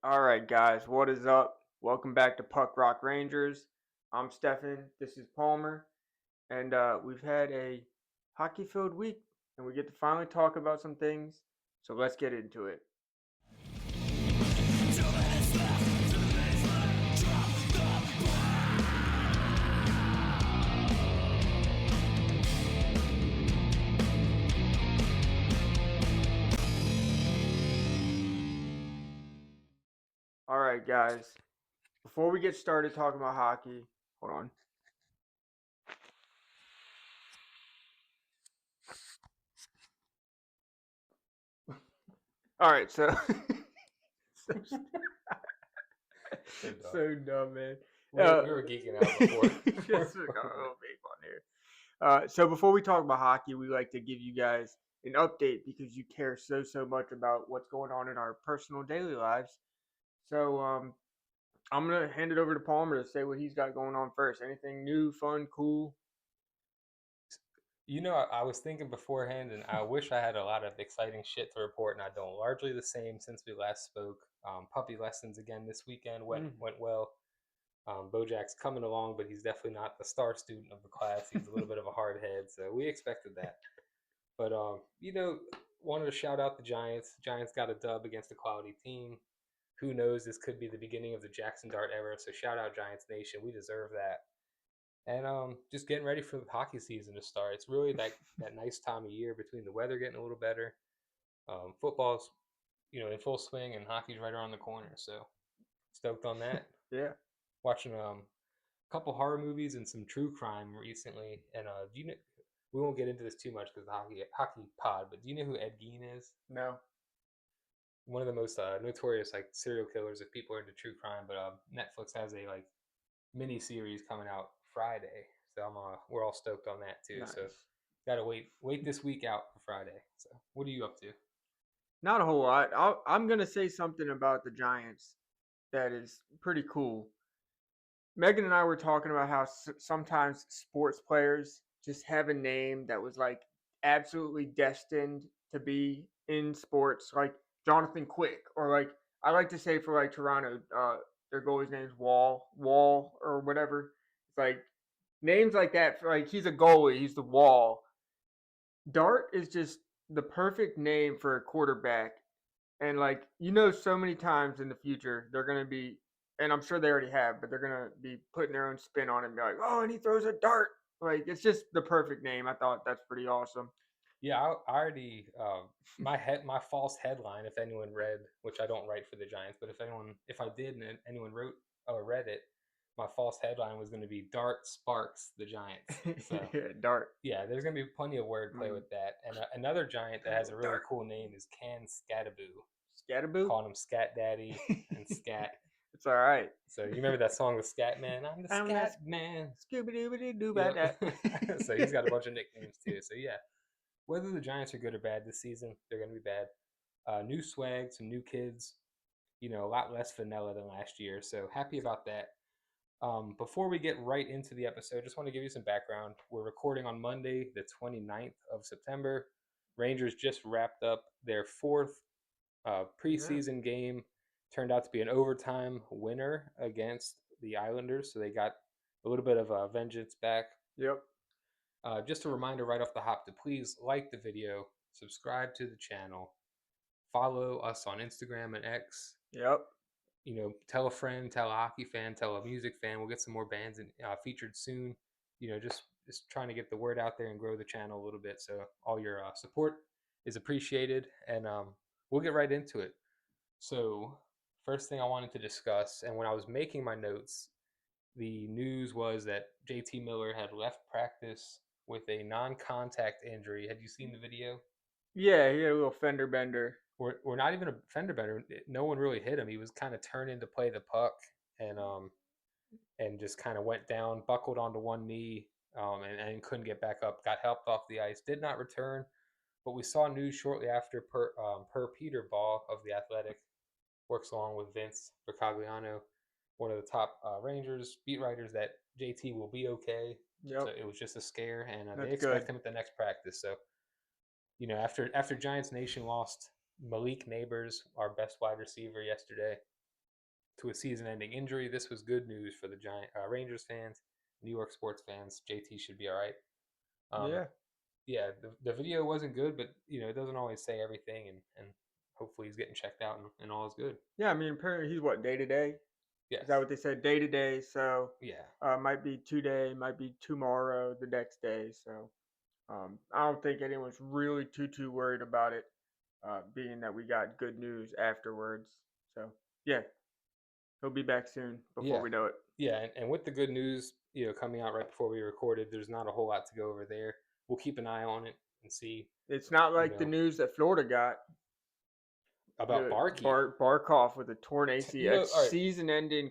All right, guys, what is up? Welcome back to Puck Rock Rangers. I'm Stefan. This is Palmer, and we've had a hockey-filled week, and we get to finally talk about some things. So let's get into it. All right, guys. Before we get started talking about hockey, hold on. All right, so so dumb, man. We were geeking out before. Just a little big one here. So before we talk about hockey, we like to give you guys an update because you care so much about what's going on in our personal daily lives. So I'm gonna hand it over to Palmer to say what he's got going on first. Anything new, fun, cool? I was thinking beforehand, and I wish I had a lot of exciting shit to report, and I don't. Largely the same since we last spoke. Puppy lessons again this weekend went well. Bojack's coming along, but he's definitely not the star student of the class. He's a little bit of a hard head, so we expected that. But wanted to shout out the Giants. Giants got a dub against a quality team. Who knows? This could be the beginning of the Jackson Dart era. So shout out Giants Nation. We deserve that. And just getting ready for the hockey season to start. It's really that nice time of year between the weather getting a little better. Football's in full swing, and hockey's right around the corner. So stoked on that. Yeah. Watching a couple horror movies and some true crime recently. And we won't get into this too much because the hockey pod. But do you know who Ed Gein is? No. One of the most notorious serial killers if people are into true crime. But Netflix has a mini series coming out Friday, so we're all stoked on that too. Nice. So gotta wait this week out for Friday. So what are you up to? Not a whole lot. I'm gonna say something about the Giants that is pretty cool. Megan and I were talking about how sometimes sports players just have a name that was absolutely destined to be in sports, like Jonathan Quick, or I like to say for Toronto, their goalie's name's Wall or whatever. It's names like that for he's a goalie, he's the Wall. Dart is just the perfect name for a quarterback, and so many times in the future they're gonna be, and I'm sure they already have, but they're gonna be putting their own spin on it and be like, oh, and he throws a dart. It's just the perfect name. I thought that's pretty awesome. Yeah, I already my false headline, if anyone read, which I don't write for the Giants, but if I did and anyone wrote or read it, my false headline was going to be Dart sparks the Giants. So Dart. Yeah, there's going to be plenty of wordplay with that. And another Giant that has a really cool name is Can Scataboo. Scataboo? Calling him Scat Daddy and Scat. It's all right. So you remember that song, The Scat Man? I'm the Scat Man. Scooby-Doo about that. So he's got a bunch of nicknames too. So yeah, whether the Giants are good or bad this season, they're going to be bad. New swag, some new kids. A lot less vanilla than last year. So happy about that. Before we get right into the episode, just want to give you some background. We're recording on Monday, the 29th of September. Rangers just wrapped up their fourth preseason game. Turned out to be an overtime winner against the Islanders, so they got a little bit of vengeance back. Yep. Just a reminder right off the hop to please like the video, subscribe to the channel, follow us on Instagram and X. Yep. Tell a friend, tell a hockey fan, tell a music fan. We'll get some more bands featured soon. Just trying to get the word out there and grow the channel a little bit. So all your support is appreciated, and we'll get right into it. So first thing I wanted to discuss, and when I was making my notes, the news was that JT Miller had left practice with a non-contact injury. Had you seen the video? Yeah, he had a little fender bender. Or not even a fender bender. No one really hit him. He was kind of turning to play the puck, and just kind of went down, buckled onto one knee, and couldn't get back up. Got helped off the ice. Did not return. But we saw news shortly after per Peter Ball of The Athletic, works along with Vince Vercagliano, one of the top Rangers beat writers, that JT will be okay. Yep. So it was just a scare, and they expect him at the next practice. So, after Giants Nation lost Malik Neighbors, our best wide receiver, yesterday, to a season-ending injury. This was good news for the Rangers fans, New York sports fans. JT should be all right. Yeah. Yeah, the video wasn't good, but it doesn't always say everything, and hopefully he's getting checked out and all is good. Yeah, I mean, apparently he's what, day to day? Is that Yes. what they said? Day to day. So Yeah. might be today, might be tomorrow, the next day. So I don't think anyone's really too worried about it, being that we got good news afterwards. So yeah, he'll be back soon before Yeah. we know it. Yeah, and with the good news, coming out right before we recorded, there's not a whole lot to go over there. We'll keep an eye on it and see, It's not you like the know, news that Florida got. about The Barkey. Barkov with a torn ACL. It's All right, season-ending,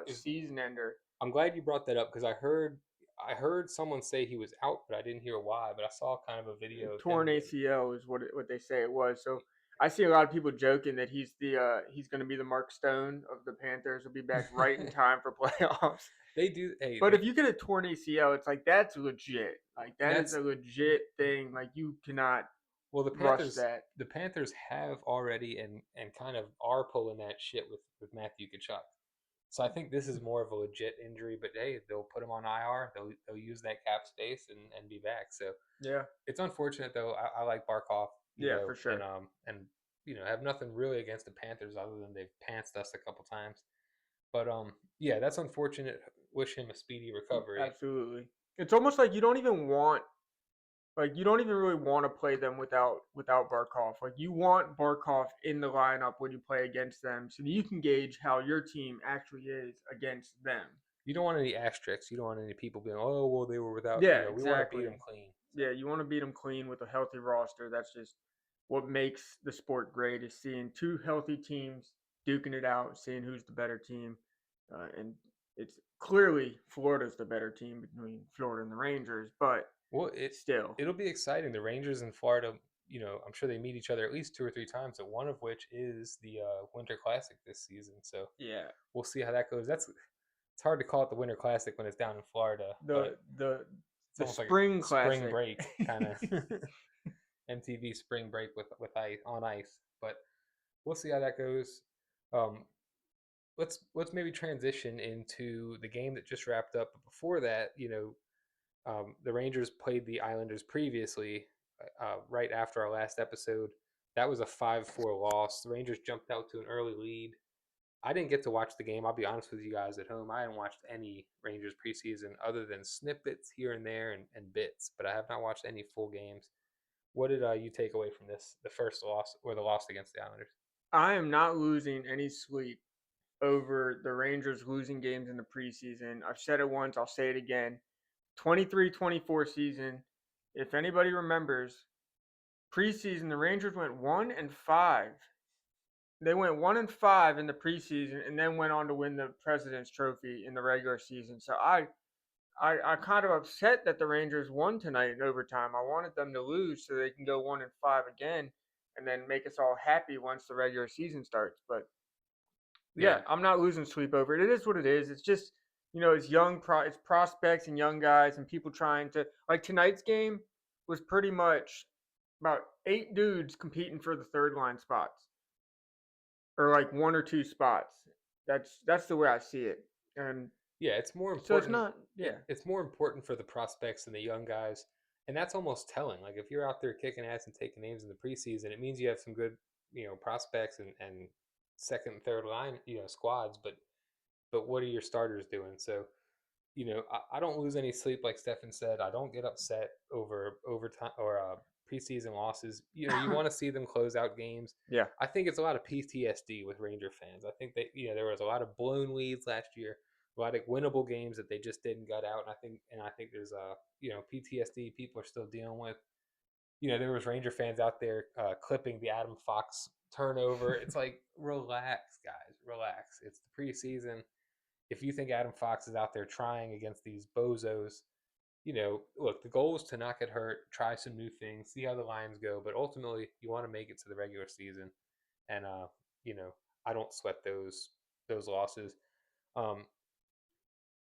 is season ender. I'm glad you brought that up because I heard someone say he was out, but I didn't hear why. But I saw kind of a video of Torn him getting. ACL is what they say it was. So I see a lot of people joking that he's going to be the Mark Stone of the Panthers. He'll be back right in time for playoffs. They do. Hey, But if you get a torn ACL, it's like that's legit. Like that is that's a legit thing. Like you cannot well, the rush Panthers. that. The Panthers have already and kind of are pulling that shit with Matthew Tkachuk. So I think this is more of a legit injury, but hey, they'll put him on IR. They'll use that cap space and be back. So Yeah, it's unfortunate though. I like Barkov, yeah, for sure. and have nothing really against the Panthers other than they've pantsed us a couple times. But yeah, that's unfortunate. Wish him a speedy recovery. Absolutely. It's almost like you don't even want. Like you don't even really want to play them without Barkov. Like you want Barkov in the lineup when you play against them, so that you can gauge how your team actually is against them. You don't want any asterisks. You don't want any people being, oh well, they were without. Yeah, We want to beat exactly. them clean. So. Yeah, you want to beat them clean with a healthy roster. That's just what makes the sport great is seeing two healthy teams duking it out, seeing who's the better team, and it's clearly Florida's the better team between Florida and the Rangers, but Well, still, it'll be exciting. The Rangers and Florida, I'm sure they meet each other at least 2 or 3 times. But one of which is the Winter Classic this season. So yeah. we'll see how that goes. It's hard to call it the Winter Classic when it's down in Florida, The but the it's the almost like spring a spring classic. break kind of MTV spring break with ice on ice. But we'll see how that goes. Um, let's maybe transition into the game that just wrapped up. But before that, the Rangers played the Islanders previously, right after our last episode. That was a 5-4 loss. The Rangers jumped out to an early lead. I didn't get to watch the game. I'll be honest with you guys at home. I haven't watched any Rangers preseason other than snippets here and there and bits, but I have not watched any full games. What did you take away from this, the first loss or the loss against the Islanders? I am not losing any sleep over the Rangers losing games in the preseason. I've said it once, I'll say it again. 23-24 season. If anybody remembers, preseason the Rangers went 1-5. They went 1-5 in the preseason and then went on to win the President's Trophy in the regular season. So I kind of upset that the Rangers won tonight in overtime. I wanted them to lose so they can go 1-5 again and then make us all happy once the regular season starts. But yeah, Yeah, I'm not losing sleep over it. It is what it is. It's just it's it's prospects and young guys and people trying to like tonight's game was pretty much about 8 dudes competing for the third line spots or like one or two spots. That's the way I see it. And yeah. It's more so it's important. not It's more important for the prospects and the young guys, and that's almost telling. Like if you're out there kicking ass and taking names in the preseason, it means you have some good, prospects and second and third line, squads. But what are your starters doing? So I don't lose any sleep, like Stefan said. I don't get upset over overtime or preseason losses. You want to see them close out games. yeah. I think it's a lot of PTSD with Ranger fans. I think that there was a lot of blown leads last year, a lot of winnable games that they just didn't gut out. And I think there's PTSD people are still dealing with. There was Ranger fans out there clipping the Adam Fox turnover. It's like relax, guys, relax. It's the preseason. If you think Adam Fox is out there trying against these bozos, look, the goal is to not get hurt, try some new things, see how the lines go, but ultimately you want to make it to the regular season. And you know, I don't sweat those losses. Um,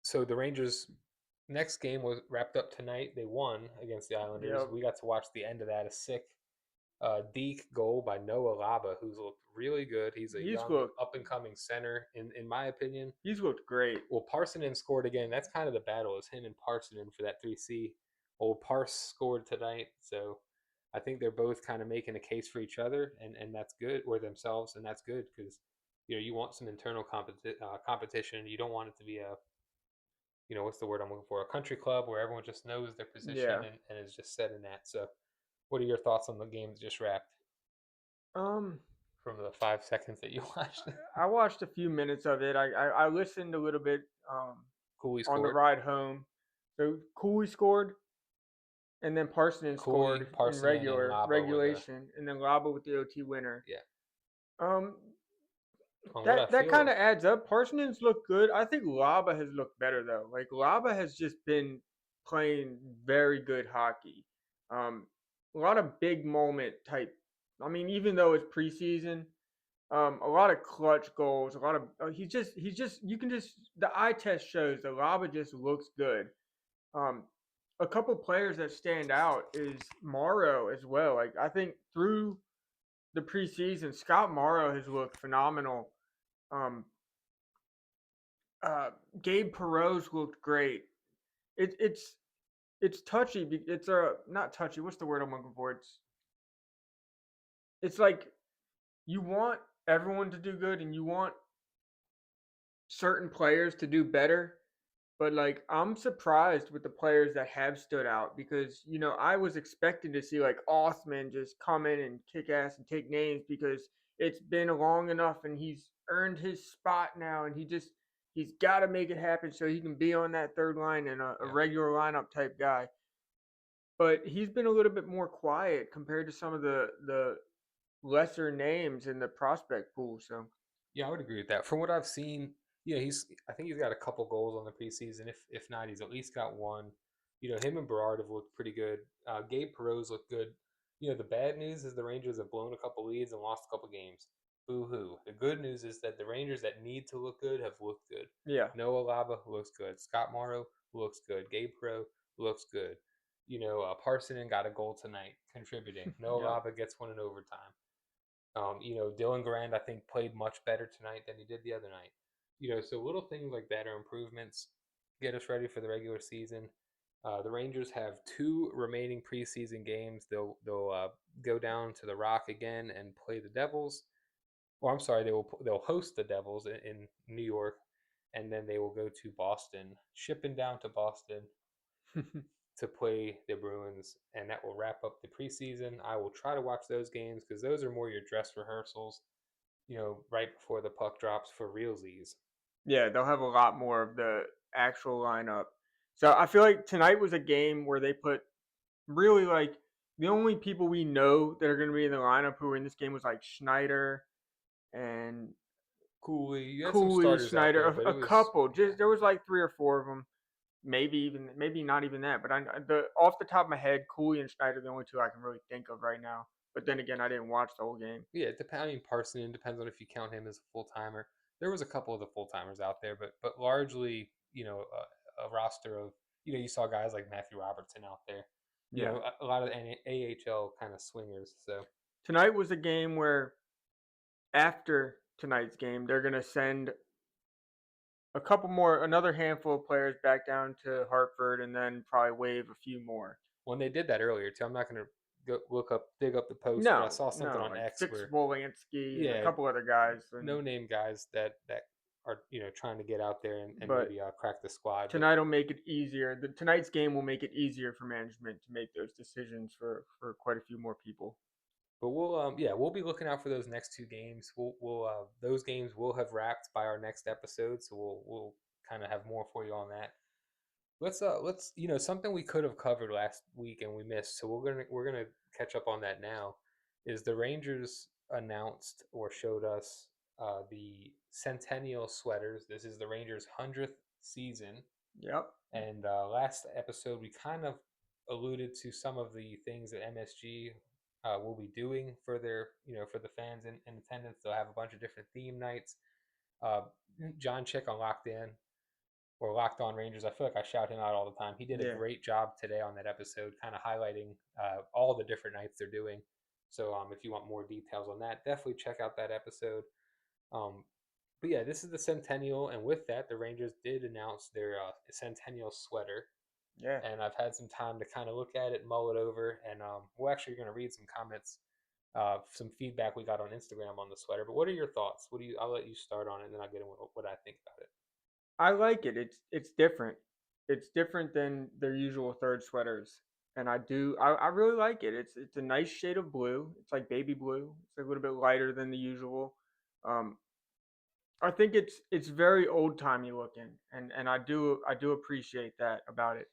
so the Rangers next game was wrapped up tonight. They won against the Islanders. Yep. We got to watch the end of that, a sick Deke goal by Noah Laba, who's looked really good. He's a He's young, looked up and coming center, in my opinion. he's looked great. Well, Parsonen scored again. That's kind of the battle, is him and Parsonen for that 3C. Well, Parse scored tonight, so I think they're both kind of making a case for each other, and that's good, or themselves, and that's good because you want some internal competition. You don't want it to be a what's the word I'm looking for? A country club where everyone just knows their position Yeah. and is just set in that. So, what are your thoughts on the game that just wrapped Um, from the 5 seconds that you watched? I watched a few minutes of it. I listened a little bit Cooley on the scored. ride home. So Cooley scored, and then Parsonen Cooley, scored in Parsonen, and Laba were the regulation, and then Laba with the OT winner. yeah. Um, On what I that kind feel, of adds up. Parsonen's looked good. I think Laba has looked better though. Like Laba has just been playing very good hockey. Um, a lot of big moment type. I mean, even though it's preseason, a lot of clutch goals. A lot of he's just you can just the eye test shows that Laba just looks good. Um, a couple players that stand out is Morrow as well. Like I think through the preseason, Scott Morrow has looked phenomenal. Um, uh, Gabe Perot's looked great. It, it's touchy. It's a not touchy. What's the word I'm looking for? It's like you want everyone to do good and you want certain players to do better. But like I'm surprised with the players that have stood out because I was expecting to see like Othman just come in and kick ass and take names because it's been long enough and he's earned his spot now and he's got to make it happen so he can be on that third line and a yeah, regular lineup type guy. But he's been a little bit more quiet compared to some of the lesser names in the prospect pool. So yeah, I would agree with that. From what I've seen, I think he's got a couple goals on the preseason. If not, he's at least got one. Him and Berard have looked pretty good. Gabe Perot's looked good. The bad news is the Rangers have blown a couple leads and lost a couple games. Boo hoo. The good news is that the Rangers that need to look good have looked good. yeah, Noah Laba looks good. Scott Morrow looks good. Gabe Perot looks good. Parsonen got a goal tonight, contributing. Noah yeah, Laba gets one in overtime. Dylan Grand, I think, played much better tonight than he did the other night. So little things like that are improvements. Get us ready for the regular season. The Rangers have 2 remaining preseason games. They'll go down to the Rock again and play the Devils. Or I'm sorry, they'll host the Devils in New York, and then they will go to Boston, shipping down to Boston to play the Bruins, and that will wrap up the preseason. I will try to watch those games because those are more your dress rehearsals, right before the puck drops for realsies. yeah. They'll have a lot more of the actual lineup. So I feel like tonight was a game where they put really like the only people we know that are going to be in the lineup who were in this game was like Schneider and Cooley, you had some Cooley, starters out Schneider, there, but a it was couple. Just yeah, there was like 3 or 4 of them, maybe not even that. But the off the top of my head, Cooley and Schneider are the only two I can really think of right now. But then again, I didn't watch the whole game. yeah. It depends. I mean, Parson depends on if you count him as a full timer. There was a couple of the full timers out there, but largely, a roster of you saw guys like Matthew Robertson out there. Yeah, A lot of AHL kind of swingers. So tonight was a game where after tonight's game, they're gonna send another handful of players back down to Hartford, and then probably waive a few more. when they did that earlier too, I'm not gonna go dig up the post, but I No, saw something no, on like X Fix where Wolanski and a yeah, couple other guys. And no name guys that are trying to get out there and but maybe crack the squad. But tonight will make it easier. Tonight's game will make it easier for management to make those decisions for quite a few more people. we'll be looking out for those next 2 games. We'll those games will have wrapped by our next episode, so we'll kind of have more for you on that. Let's something we could have covered last week and we missed, so we're gonna catch up on that now. Is the Rangers announced or showed us the Centennial Sweaters? This is the Rangers' 100th season, Yep. and last episode we kind of alluded to some of the things that MSG will be doing for their for the fans in attendance. They'll have a bunch of different theme nights. Uh, John Chick on Locked In or Locked On Rangers. I feel like I shout him out all the time. He did a Yeah. great job today on that episode, kind of highlighting all the different nights they're doing. So if you want more details on that, definitely check out that episode. Um, but yeah, this is the Centennial, and with that, the Rangers did announce their Centennial Sweater. Yeah. And I've had some time to kind of look at it, mull it over, and we're actually going to read some comments, some feedback we got on Instagram on the sweater. But what are your thoughts? What do you? I'll let you start on it, and then I'll get into what I think about it. I like it. It's different. It's different than their usual third sweaters. And I really like it. It's a nice shade of blue. It's like baby blue. It's a little bit lighter than the usual. Um, I think it's very old timey looking, and I do appreciate that about it.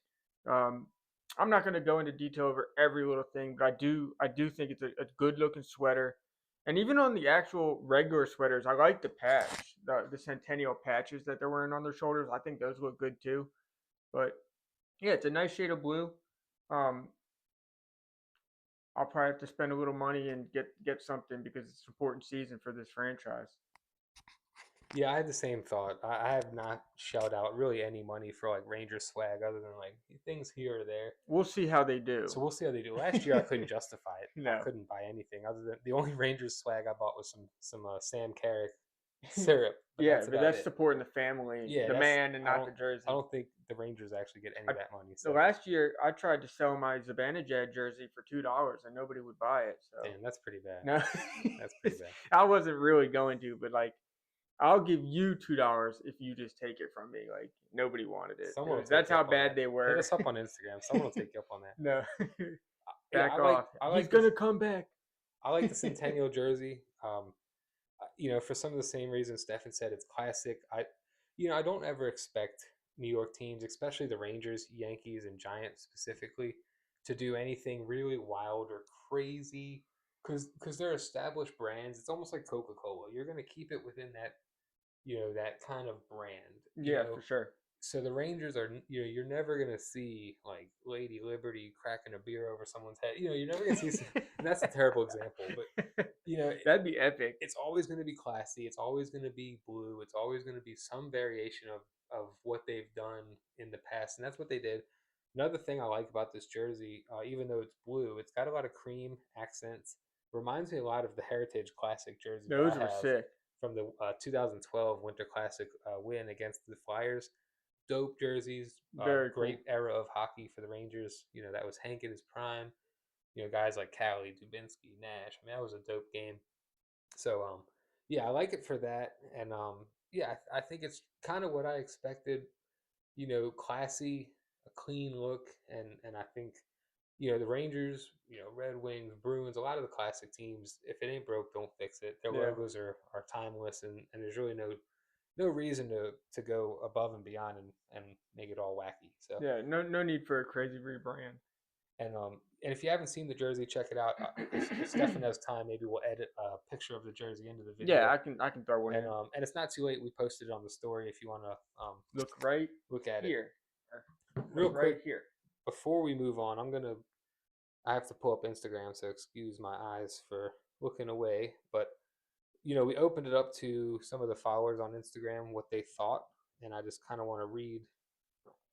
Um, I'm not going to go into detail over every little thing, but I do think it's a good looking sweater, and even on the actual regular sweaters, I like the patch, the Centennial patches that they're wearing on their shoulders. I think those look good too. But yeah, it's a nice shade of blue. Um, I'll probably have to spend a little money and get something because it's an important season for this franchise. Yeah, I had the same thought. I have not shelled out really any money for like Ranger swag other than like things here or there. We'll see how they do. So we'll see how they do. Last year I couldn't justify it. I No. couldn't buy anything other than the only Rangers swag I bought was some Sam Carrick syrup, but Yeah, that's but about that's it. supporting the family, Yeah, the that's man, and I not don't the jersey. I don't think the Rangers actually get any I, of that money. the So last year, I tried to sell my Zibanejad jersey for $2, and nobody would buy it. So damn, that's pretty bad. no, That's pretty bad. I wasn't really going to, but like, I'll give you $2 if you just take it from me. Like nobody wanted it. Someone will take That's you how up on bad that. they Hit were. us up on Instagram. Someone will take you up on that. No, Yeah, back off. I He's like this. gonna come back. I like the Centennial jersey. For some of the same reasons Stefan said, it's classic. I don't ever expect New York teams, especially the Rangers, Yankees, and Giants specifically, to do anything really wild or crazy because they're established brands. It's almost like Coca-Cola. You're going to keep it within that kind of brand. Yeah, for sure. So the Rangers are, you're never gonna see like Lady Liberty cracking a beer over someone's head. You're never gonna see, and that's a terrible example, but That'd be epic. it's always gonna be classy. It's always gonna be blue. It's always gonna be some variation of what they've done in the past, and that's what they did. Another thing I like about this jersey, even though it's blue, it's got a lot of cream accents. Reminds me a lot of the Heritage Classic jersey that Those I were have sick. from the 2012 Winter Classic win against the Flyers. Dope jerseys, Very cool. great era of hockey for the Rangers. That was Hank in his prime. Guys like Cali, Dubinsky, Nash. I mean, that was a dope game. So, yeah, I like it for that, and yeah, I think it's kind of what I expected. Classy, a clean look, and I think the Rangers, Red Wings, Bruins, a lot of the classic teams. If it ain't broke, don't fix it. Their Yeah. logos are timeless, and there's really no reason to go above and beyond and make it all wacky. So Yeah, no need for a crazy rebrand. And if you haven't seen the jersey, check it out. If Stefan has time, maybe we'll edit a picture of the jersey into the video. Yeah, I can throw one and in. And it's not too late. We posted it on the story if you want to Look right look at here. Real right quick here. before we move on. I have to pull up Instagram, so excuse my eyes for looking away. But we opened it up to some of the followers on Instagram what they thought, and I just kind of want to read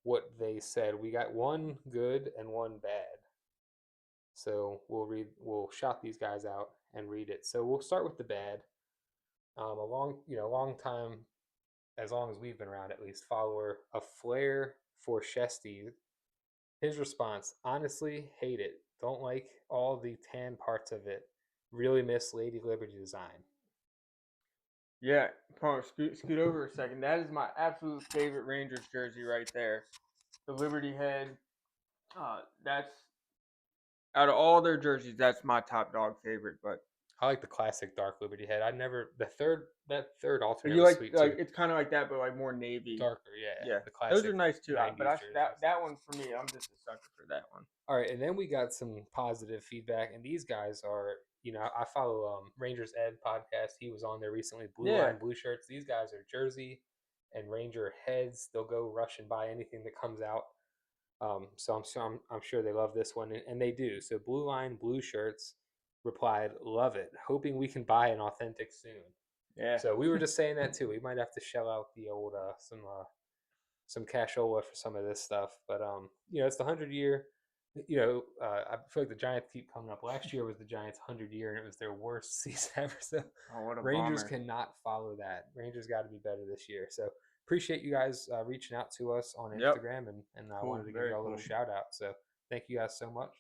what they said. We got one good and one bad. So we'll shout these guys out and read it. So we'll start with the bad. Long time, as long as we've been around at least, follower of Flair for Shesty. His response: honestly, hate it. Don't like all the tan parts of it. Really miss Lady Liberty design. Yeah, Paul, scoot over a second. That is my absolute favorite Rangers jersey right there. The Liberty head. That's out of all their jerseys, that's my top dog favorite. But I like the classic dark Liberty head. That third alternate you was like sweet like too. it's kind of like that, but like more navy. Darker, yeah. Yeah, The classic. those are nice too. But 90s jerseys. that one for me, I'm just a sucker for that one. All right, and then we got some positive feedback, and these guys are, I follow Rangers Ed podcast. He was on there recently. Blue Line, Blue Shirts. These guys are Jersey and Ranger heads. They'll go rush and buy anything that comes out. So I'm sure they love this one, and they do. So Blue Line, Blue Shirts replied, "Love it. Hoping we can buy an authentic soon." Yeah. So we were just saying that too. We might have to shell out the old some cashola for some of this stuff, but it's the 100-year. I feel like the Giants keep coming up. Last year was the Giants' 100 year, and it was their worst season ever. So Oh, what a Rangers bummer. cannot follow that. Rangers got to be better this year. So appreciate you guys reaching out to us on Yep. Instagram, and I Cool. wanted to give Very y'all a little cool. shout out. So thank you guys so much.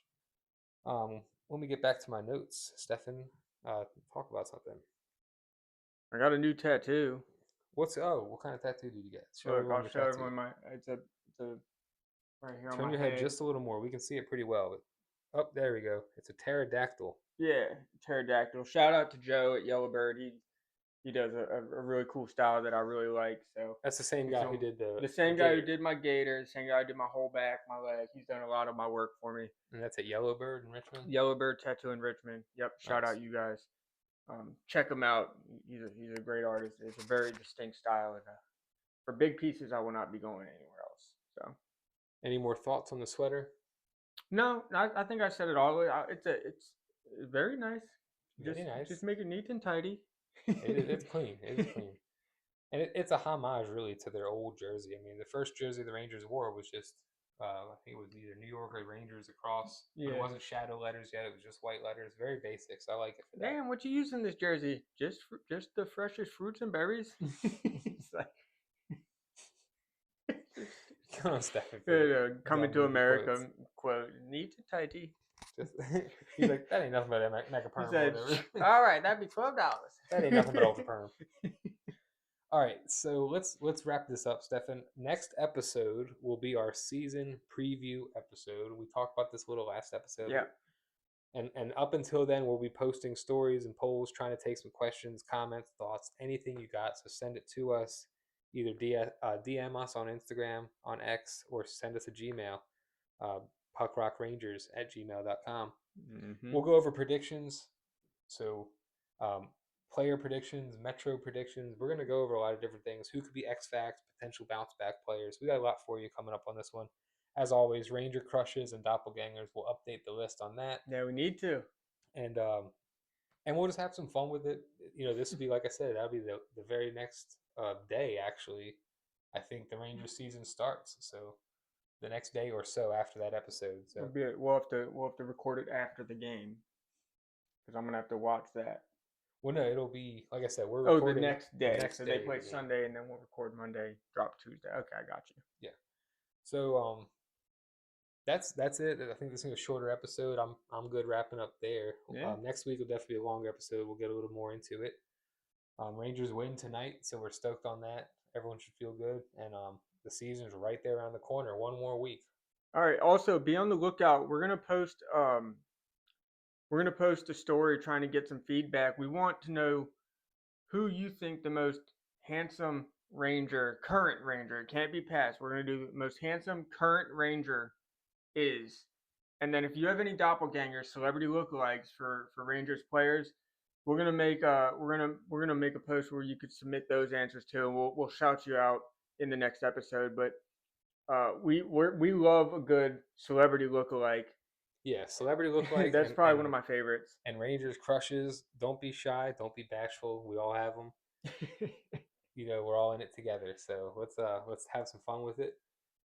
Let me get back to my notes. Stefan, talk about something. I got a new tattoo. What kind of tattoo did you get? Show Look, everyone I'll your show tattoo. everyone it's a right here on Turn my your head head. just a little more. We can see it pretty well. Oh, there we go. It's a pterodactyl. Yeah, pterodactyl. Shout out to Joe at Yellowbird. He does a really cool style that I really like. So That's the same guy who did the same guy who gator. did my gator, the same guy who did my whole back, my leg. He's done a lot of my work for me. And that's at Yellowbird in Richmond. Yellowbird Tattoo in Richmond. Yep. Shout Nice. out you guys. Check him out. He's a great artist. It's a very distinct style, and for big pieces, I will not be going anywhere else. So, any more thoughts on the sweater? No, I think I said it all. It's very nice. Very nice. Just make it neat and tidy. It's clean. It is clean, and it's a homage really to their old jersey. I mean, the first jersey the Rangers wore was just I think it was either New York or Rangers across. Yeah. But it wasn't shadow letters yet. It was just white letters. Very basic. So I like it for that. Damn, what you using this jersey? Just the freshest fruits and berries. It's like Come on, Stefan. Coming to America quote neat and tidy. He's like, that ain't nothing but a mega perm. All right, that'd be $12. That ain't nothing but ultra perm. All right, so let's wrap this up, Stefan. Next episode will be our season preview episode. We talked about this little last episode. Yeah. And up until then, we'll be posting stories and polls, trying to take some questions, comments, thoughts, anything you got. So send it to us. Either DM us on Instagram, on X, or send us a Gmail, puckrockrangers@gmail.com. Mm-hmm. We'll go over predictions. So player predictions, metro predictions. We're going to go over a lot of different things. Who could be X-Facts, potential bounce-back players. We got a lot for you coming up on this one. As always, Ranger crushes and doppelgangers. We'll update the list on that. Yeah, we need to. And we'll just have some fun with it. This will be, like I said, that'll be the very next day, actually. I think the Ranger season starts. So the next day or so after that episode. So we'll have to record it after the game, because I'm gonna have to watch that. Well, no, it'll be, like I said, we're recording the next day. So they play Sunday, and then we'll record Monday, drop Tuesday. Okay, I got you. Yeah. So that's it. I think this is a shorter episode. I'm good wrapping up there. Yeah. Next week will definitely be a longer episode. We'll get a little more into it. Rangers win tonight, so we're stoked on that. Everyone should feel good, and the season's right there around the corner. One more week. All right. Also, be on the lookout. We're gonna post a story trying to get some feedback. We want to know who you think the most handsome current Ranger, it can't be past. We're gonna do the most handsome current Ranger is. And then if you have any doppelgangers, celebrity lookalikes for Rangers players, we're gonna make a post where you could submit those answers to, and we'll shout you out in the next episode. But we love a good celebrity lookalike. Yeah, celebrity lookalike. That's probably one of my favorites. And Rangers crushes. Don't be shy. Don't be bashful. We all have them. We're all in it together. So let's have some fun with it,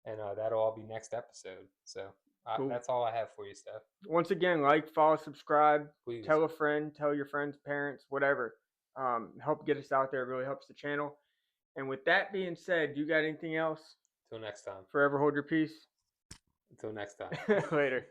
and that'll all be next episode. So cool. That's all I have for you, Steph. Once again, like, follow, subscribe. Please. Tell a friend. Tell your friends, parents, whatever. Help get us out there. It really helps the channel. And with that being said, you got anything else? Until next time. Forever hold your peace. Until next time. Later.